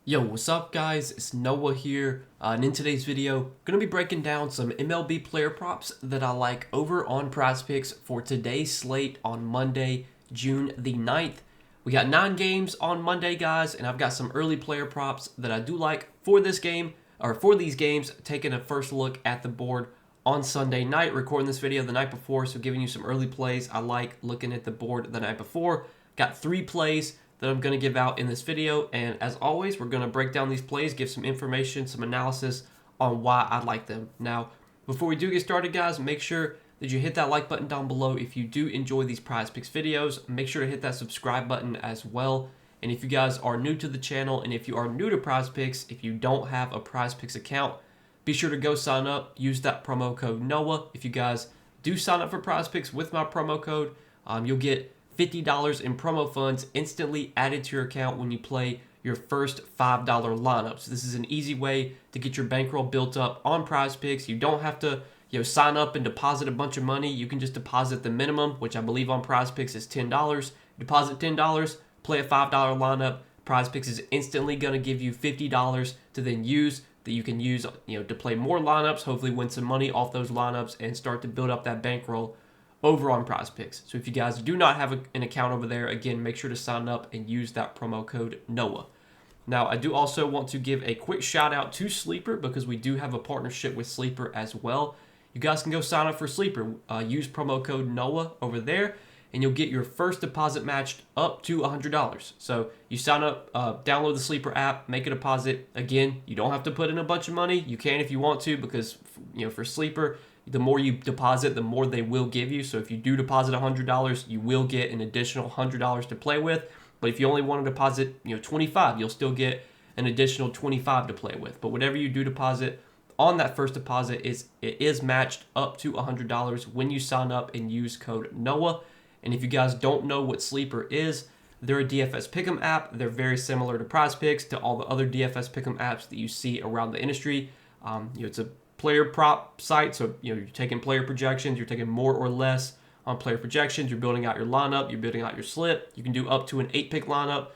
Yo, what's up guys? It's Noah here, and in today's video, going to be breaking down some MLB player props that I like over on Prizepicks for today's slate on Monday, June the 9th. We got 9 games on Monday, guys, and I've got some early player props that I do like for this game, or for these games, taking a first look at the board on Sunday night, recording this video the night before, so giving you some early plays. I like looking at the board the night before. Got 3 plays that I'm going to give out in this video, and as always, we're going to break down these plays, give some information, some analysis on why I like them. Now, before we do get started, guys, make sure that you hit that like button down below if you do enjoy these Prizepicks videos. Make sure to hit that subscribe button as well. And if you guys are new to the channel, and if you are new to Prizepicks, if you don't have a Prizepicks account, be sure to go sign up. Use that promo code NOAH. If you guys do sign up for Prizepicks with my promo code, you'll get $50 in promo funds instantly added to your account when you play your first $5 lineups. This is an easy way to get your bankroll built up on Prizepicks. You don't have to sign up and deposit a bunch of money. You can just deposit the minimum, which I believe on Prizepicks is $10. Deposit $10, play a $5 lineup. Prizepicks is instantly going to give you $50 to then use, that you can use to play more lineups, hopefully win some money off those lineups and start to build up that bankroll over on Prizepicks. So if you guys do not have an account over there, again, make sure to sign up and use that promo code NOAH. Now, I do also want to give a quick shout out to Sleeper because we do have a partnership with Sleeper as well. You guys can go sign up for Sleeper. Use promo code NOAH over there, and you'll get your first deposit matched up to $100. So you sign up, download the Sleeper app, make a deposit. Again, you don't have to put in a bunch of money. You can if you want to, because for Sleeper, the more you deposit, the more they will give you. So if you do deposit $100, you will get an additional $100 to play with. But if you only want to deposit, $25, you'll still get an additional $25 to play with. But whatever you do deposit on that first deposit, it is matched up to $100 when you sign up and use code NOAH. And if you guys don't know what Sleeper is, they're a DFS Pick'em app. They're very similar to Prizepicks, to all the other DFS Pick'em apps that you see around the industry. It's a player prop site, so you're taking player projections, you're taking more or less on player projections, you're building out your lineup, you're building out your slip. You can do up to an 8-pick lineup,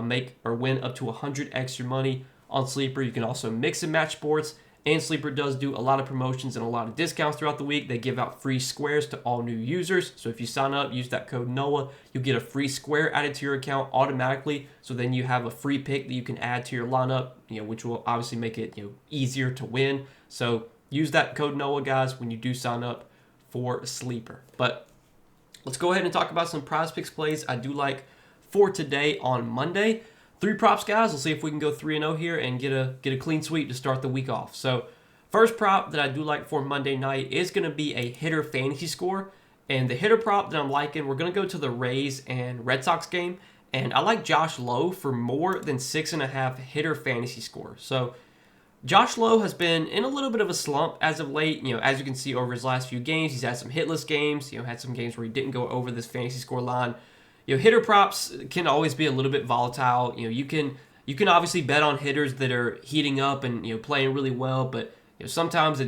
make or win up to 100x your money on Sleeper. You can also mix and match sports, and Sleeper does do a lot of promotions and a lot of discounts throughout the week. They give out free squares to all new users, so if you sign up, use that code NOAH, you'll get a free square added to your account automatically, so then you have a free pick that you can add to your lineup, which will obviously make it easier to win. So use that code NOAH, guys, when you do sign up for Sleeper. But let's go ahead and talk about some Prizepicks plays I do like for today on Monday. 3 props, guys. We'll see if we can go 3-0 here and get a clean sweep to start the week off. So first prop that I do like for Monday night is going to be a hitter fantasy score. And the hitter prop that I'm liking, we're going to go to the Rays and Red Sox game. And I like Josh Lowe for more than 6.5 hitter fantasy score. So Josh Lowe has been in a little bit of a slump as of late. As you can see over his last few games, he's had some hitless games. Had some games where he didn't go over this fantasy score line. Hitter props can always be a little bit volatile. You can obviously bet on hitters that are heating up and playing really well, but sometimes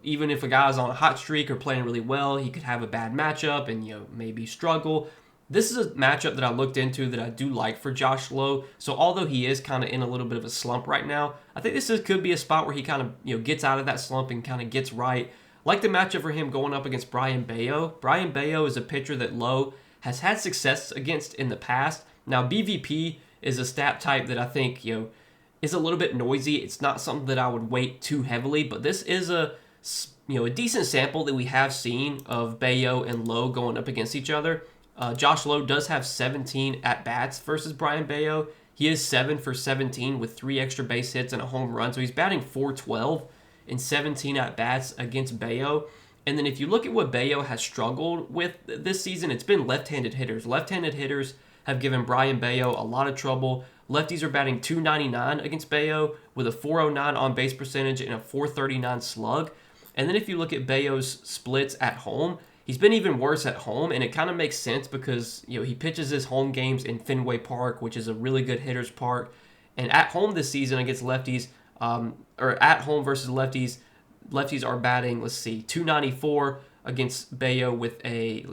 even if a guy's on a hot streak or playing really well, he could have a bad matchup and maybe struggle. This is a matchup that I looked into that I do like for Josh Lowe. So although he is kind of in a little bit of a slump right now, I think this could be a spot where he kind of gets out of that slump and kind of gets right. Like the matchup for him going up against Brayan Bello. Brayan Bello is a pitcher that Lowe has had success against in the past. Now BVP is a stat type that I think is a little bit noisy. It's not something that I would weight too heavily, but this is a decent sample that we have seen of Bello and Lowe going up against each other. Josh Lowe does have 17 at-bats versus Brayan Bello. He is 7 for 17 with 3 extra base hits and a home run. So he's batting .412 in 17 at-bats against Bello. And then if you look at what Bello has struggled with this season, it's been left-handed hitters. Left-handed hitters have given Brayan Bello a lot of trouble. Lefties are batting .299 against Bello with a .409 on-base percentage and a .439 slug. And then if you look at Bello's splits at home, he's been even worse at home, and it kind of makes sense because he pitches his home games in Fenway Park, which is a really good hitter's park. And at home this season against lefties, or at home versus lefties, lefties are batting, .294 against Bello with a,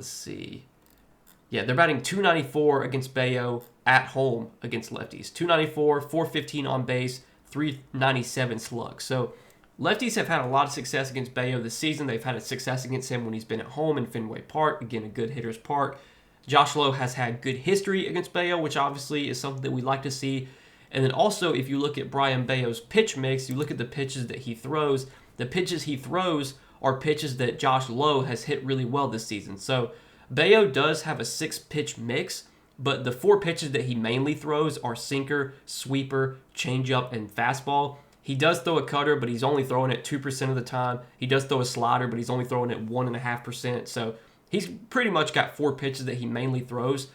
they're batting .294 against Bello at home against lefties. 294, 415 on base, 397 slug. So lefties have had a lot of success against Bello this season. They've had a success against him when he's been at home in Fenway Park. Again, a good hitter's park. Josh Lowe has had good history against Bello, which obviously is something that we like to see. And then also, if you look at Brayan Bello's pitch mix, you look at the pitches that he throws, the pitches he throws are pitches that Josh Lowe has hit really well this season. So Bello does have a 6-pitch mix, but the 4 pitches that he mainly throws are sinker, sweeper, changeup, and fastball. He does throw a cutter, but he's only throwing it 2% of the time. He does throw a slider, but he's only throwing it 1.5%. So he's pretty much got 4 pitches that he mainly throws,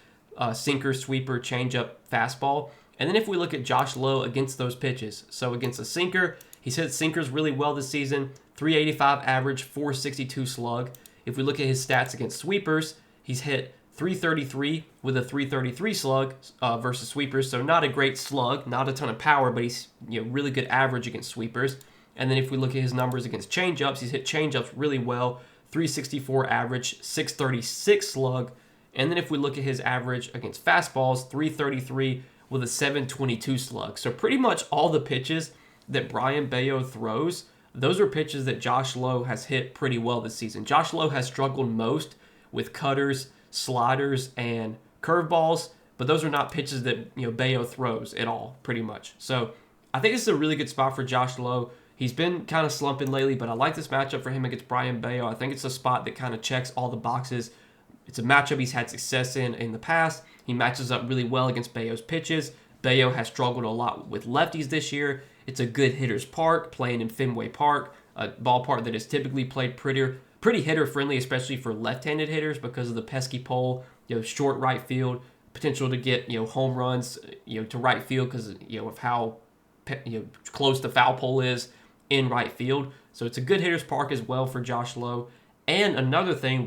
sinker, sweeper, changeup, fastball. And then if we look at Josh Lowe against those pitches, so against a sinker, he's hit sinkers really well this season, 385 average, 462 slug. If we look at his stats against sweepers, he's hit 333 with a 333 slug versus sweepers, so not a great slug, not a ton of power, but he's really good average against sweepers. And then if we look at his numbers against changeups, he's hit changeups really well, 364 average, 636 slug. And then if we look at his average against fastballs, 333 with a 722 slug. So pretty much all the pitches that Brayan Bello throws, those are pitches that Josh Lowe has hit pretty well this season. Josh Lowe has struggled most with cutters, sliders, and curveballs, but those are not pitches that Bello throws at all, pretty much. So I think this is a really good spot for Josh Lowe. He's been kind of slumping lately, but I like this matchup for him against Brayan Bello. I think it's a spot that kind of checks all the boxes. It's a matchup he's had success in the past. He matches up really well against Bello's pitches. Bello has struggled a lot with lefties this year. It's a good hitter's park, playing in Fenway Park, a ballpark that is typically played pretty hitter-friendly, especially for left-handed hitters because of the pesky pole, short right field, potential to get home runs, to right field because of how close the foul pole is in right field. So it's a good hitter's park as well for Josh Lowe. And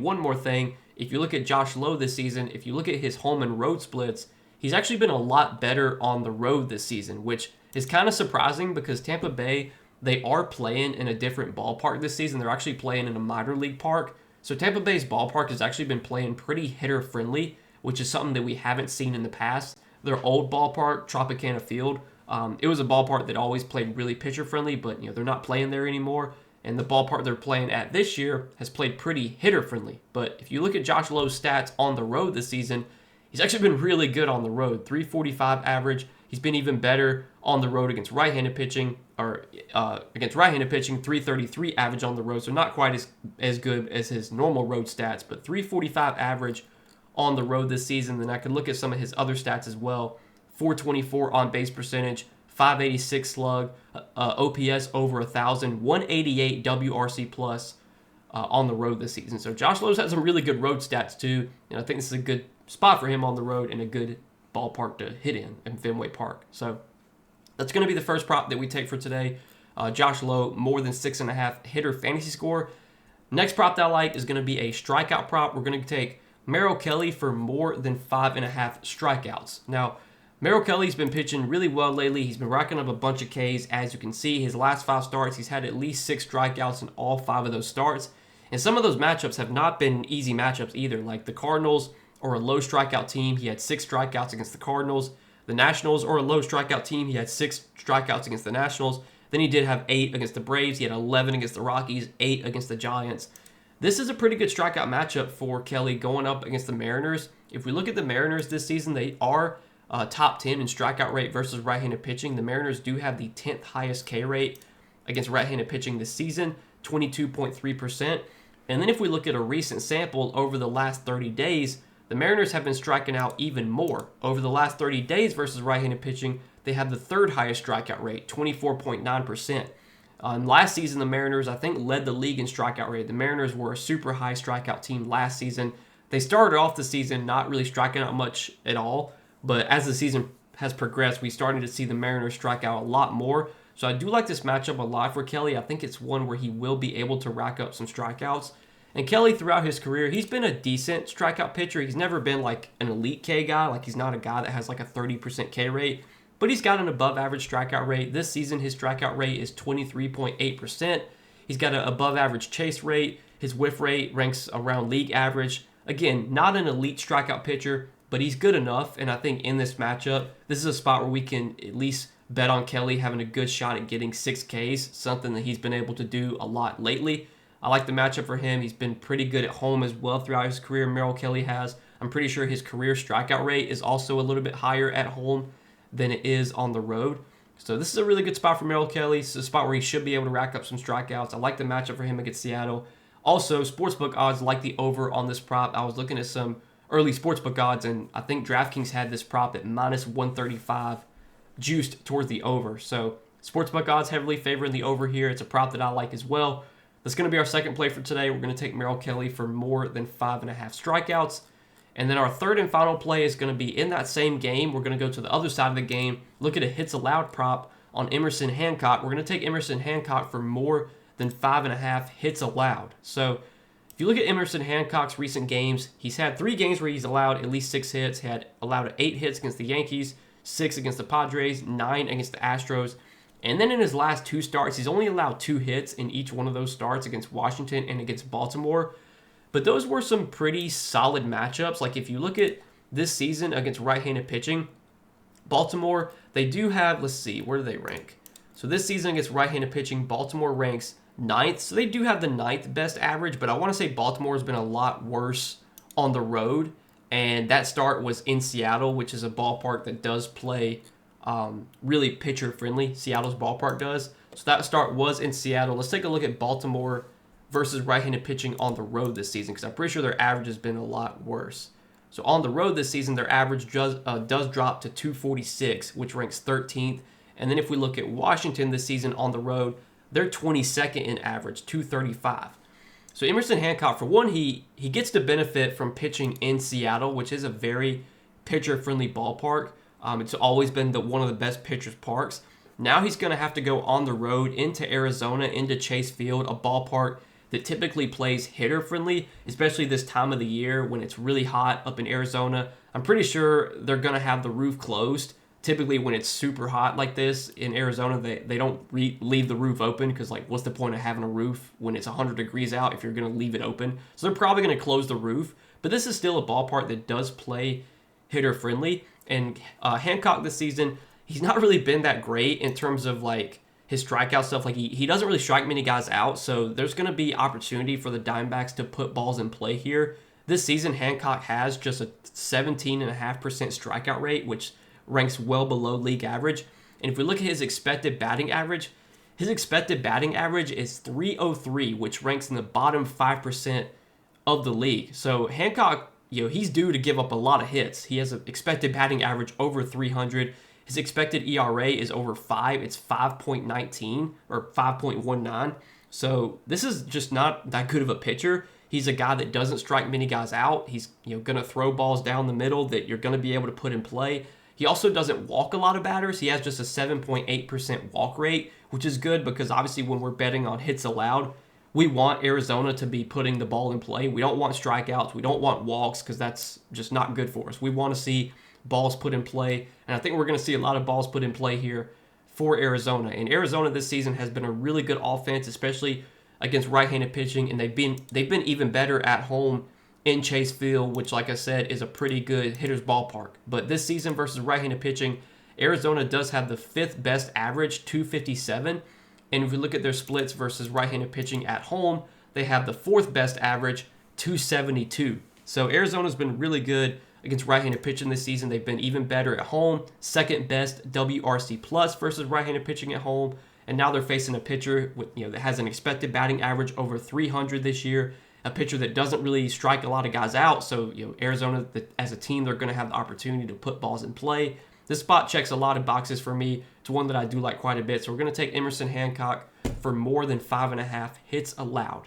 one more thing, if you look at Josh Lowe this season, if you look at his home and road splits, he's actually been a lot better on the road this season, which is kind of surprising because Tampa Bay, they are playing in a different ballpark this season. They're actually playing in a minor league park. So Tampa Bay's ballpark has actually been playing pretty hitter-friendly, which is something that we haven't seen in the past. Their old ballpark, Tropicana Field, it was a ballpark that always played really pitcher-friendly, but they're not playing there anymore. And the ballpark they're playing at this year has played pretty hitter-friendly. But if you look at Josh Lowe's stats on the road this season, he's actually been really good on the road. 345 average. He's been even better on the road against right-handed pitching, 333 average on the road. So not quite as good as his normal road stats, but 345 average on the road this season. Then I could look at some of his other stats as well. 424 on base percentage, 586 slug, OPS over 1,000, 188 WRC plus on the road this season. So Josh Lowe's had some really good road stats too, and I think this is a good spot for him on the road and a good ballpark to hit in Fenway Park. So that's going to be the first prop that we take for today. Josh Lowe, more than 6.5 hitter fantasy score. Next prop that I like is going to be a strikeout prop. We're going to take Merrill Kelly for more than 5.5 strikeouts. Now, Merrill Kelly's been pitching really well lately. He's been racking up a bunch of Ks. As you can see, his last 5 starts, he's had at least 6 strikeouts in all 5 of those starts. And some of those matchups have not been easy matchups either. Like the Cardinals are a low strikeout team. He had 6 strikeouts against the Cardinals. The Nationals are a low strikeout team. He had 6 strikeouts against the Nationals. Then he did have 8 against the Braves. He had 11 against the Rockies, 8 against the Giants. This is a pretty good strikeout matchup for Kelly going up against the Mariners. If we look at the Mariners this season, they are top 10 in strikeout rate versus right-handed pitching. The Mariners do have the 10th highest K rate against right-handed pitching this season, 22.3%. And then if we look at a recent sample over the last 30 days, the Mariners have been striking out even more. Over the last 30 days versus right-handed pitching, they have the 3rd highest strikeout rate, 24.9%. Last season, the Mariners, I think, led the league in strikeout rate. The Mariners were a super high strikeout team last season. They started off the season not really striking out much at all, but as the season has progressed, we started to see the Mariners strike out a lot more. So I do like this matchup a lot for Kelly. I think it's one where he will be able to rack up some strikeouts. And Kelly, throughout his career, he's been a decent strikeout pitcher. He's never been like an elite K guy. Like he's not a guy that has like a 30% K rate, but he's got an above average strikeout rate. This season, his strikeout rate is 23.8%. He's got an above average chase rate. His whiff rate ranks around league average. Again, not an elite strikeout pitcher, but he's good enough. And I think in this matchup, this is a spot where we can at least bet on Kelly having a good shot at getting 6Ks, something that he's been able to do a lot lately. I like the matchup for him. He's been pretty good at home as well throughout his career. Merrill Kelly has. I'm pretty sure his career strikeout rate is also a little bit higher at home than it is on the road. So this is a really good spot for Merrill Kelly. It's a spot where he should be able to rack up some strikeouts. I like the matchup for him against Seattle. Also, sportsbook odds like the over on this prop. I was looking at some early sportsbook odds, and I think DraftKings had this prop at minus 135 juiced towards the over. So sportsbook odds heavily favoring the over here. It's a prop that I like as well. That's going to be our second play for today. We're going to take Merrill Kelly for more than 5.5 strikeouts. And then our third and final play is going to be in that same game. We're going to go to the other side of the game, look at a hits allowed prop on Emerson Hancock. We're going to take Emerson Hancock for more than 5.5 hits allowed. So if you look at Emerson Hancock's recent games, he's had 3 games where he's allowed at least 6 hits. He had allowed 8 hits against the Yankees, 6 against the Padres, 9 against the Astros. And then in his last 2 starts, he's only allowed 2 hits in each one of those starts against Washington and against Baltimore. But those were some pretty solid matchups. Like if you look at this season against right-handed pitching, Baltimore, they do have, let's see, where do they rank? So this season against right-handed pitching, Baltimore ranks 9th. So they do have the 9th best average, but I want to say Baltimore has been a lot worse on the road. And that start was in Seattle, which is a ballpark that does play really pitcher-friendly. Seattle's ballpark does. So that start was in Seattle. Let's take a look at Baltimore versus right-handed pitching on the road this season, because I'm pretty sure their average has been a lot worse. So on the road this season, their average does drop to 246, which ranks 13th. And then if we look at Washington this season on the road, they're 22nd in average, 235. So Emerson Hancock, for one, he gets to benefit from pitching in Seattle, which is a very pitcher-friendly ballpark. It's always been one of the best pitchers' parks. Now he's going to have to go on the road into Arizona, into Chase Field, a ballpark that typically plays hitter-friendly, especially this time of the year when it's really hot up in Arizona. I'm pretty sure they're going to have the roof closed. Typically when it's super hot like this in Arizona, they don't leave the roof open because, like, what's the point of having a roof when it's 100 degrees out if you're going to leave it open? So they're probably going to close the roof. But this is still a ballpark that does play hitter-friendly. And Hancock this season, he's not really been that great in terms of, like, his strikeout stuff. Like he doesn't really strike many guys out, so there's going to be opportunity for the Diamondbacks to put balls in play here. This season, Hancock has just a 17.5% strikeout rate, which ranks well below league average. And if we look at his expected batting average is 303, which ranks in the bottom 5% of the league. So Hancock, he's due to give up a lot of hits. He has an expected batting average over 300. His expected ERA is over 5. It's 5.19 or 5.19. So this is just not that good of a pitcher. He's a guy that doesn't strike many guys out. He's going to throw balls down the middle that you're going to be able to put in play. He also doesn't walk a lot of batters. He has just a 7.8% walk rate, which is good because obviously when we're betting on hits allowed, we want Arizona to be putting the ball in play. We don't want strikeouts. We don't want walks because that's just not good for us. We want to see balls put in play, and I think we're going to see a lot of balls put in play here for Arizona. And Arizona this season has been a really good offense, especially against right-handed pitching, and they've been even better at home in Chase Field, which, like I said, is a pretty good hitter's ballpark. But this season versus right-handed pitching, Arizona does have the 5th best average, 257. And if we look at their splits versus right-handed pitching at home, they have the 4th best average, 272. So Arizona's been really good against right-handed pitching this season. They've been even better at home, 2nd best WRC plus versus right-handed pitching at home. And now they're facing a pitcher with, that has an expected batting average over 300 this year, a pitcher that doesn't really strike a lot of guys out. So, Arizona, as a team, they're going to have the opportunity to put balls in play. This spot checks a lot of boxes for me. It's one that I do like quite a bit. So we're going to take Emerson Hancock for more than 5.5 hits allowed.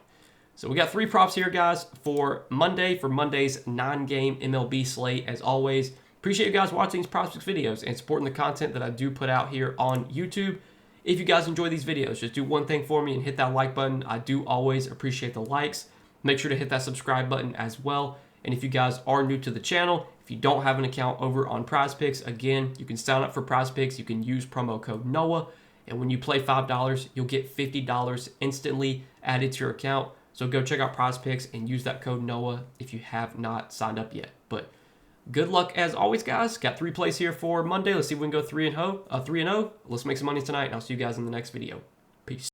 So we got 3 props here, guys, for Monday, for Monday's 9-game MLB slate. As always, appreciate you guys watching these Prizepicks videos and supporting the content that I do put out here on YouTube. If you guys enjoy these videos, just do one thing for me and hit that like button. I do always appreciate the likes. Make sure to hit that subscribe button as well. And if you guys are new to the channel, if you don't have an account over on Prizepicks, again, you can sign up for Prizepicks. You can use promo code NOAH. And when you play $5, you'll get $50 instantly added to your account. So go check out Prizepicks and use that code NOAH if you have not signed up yet. But Good luck as always, guys. Got 3 plays here for Monday. Let's see if we can go 3-0. Let's make some money tonight, and I'll see you guys in the next video. Peace.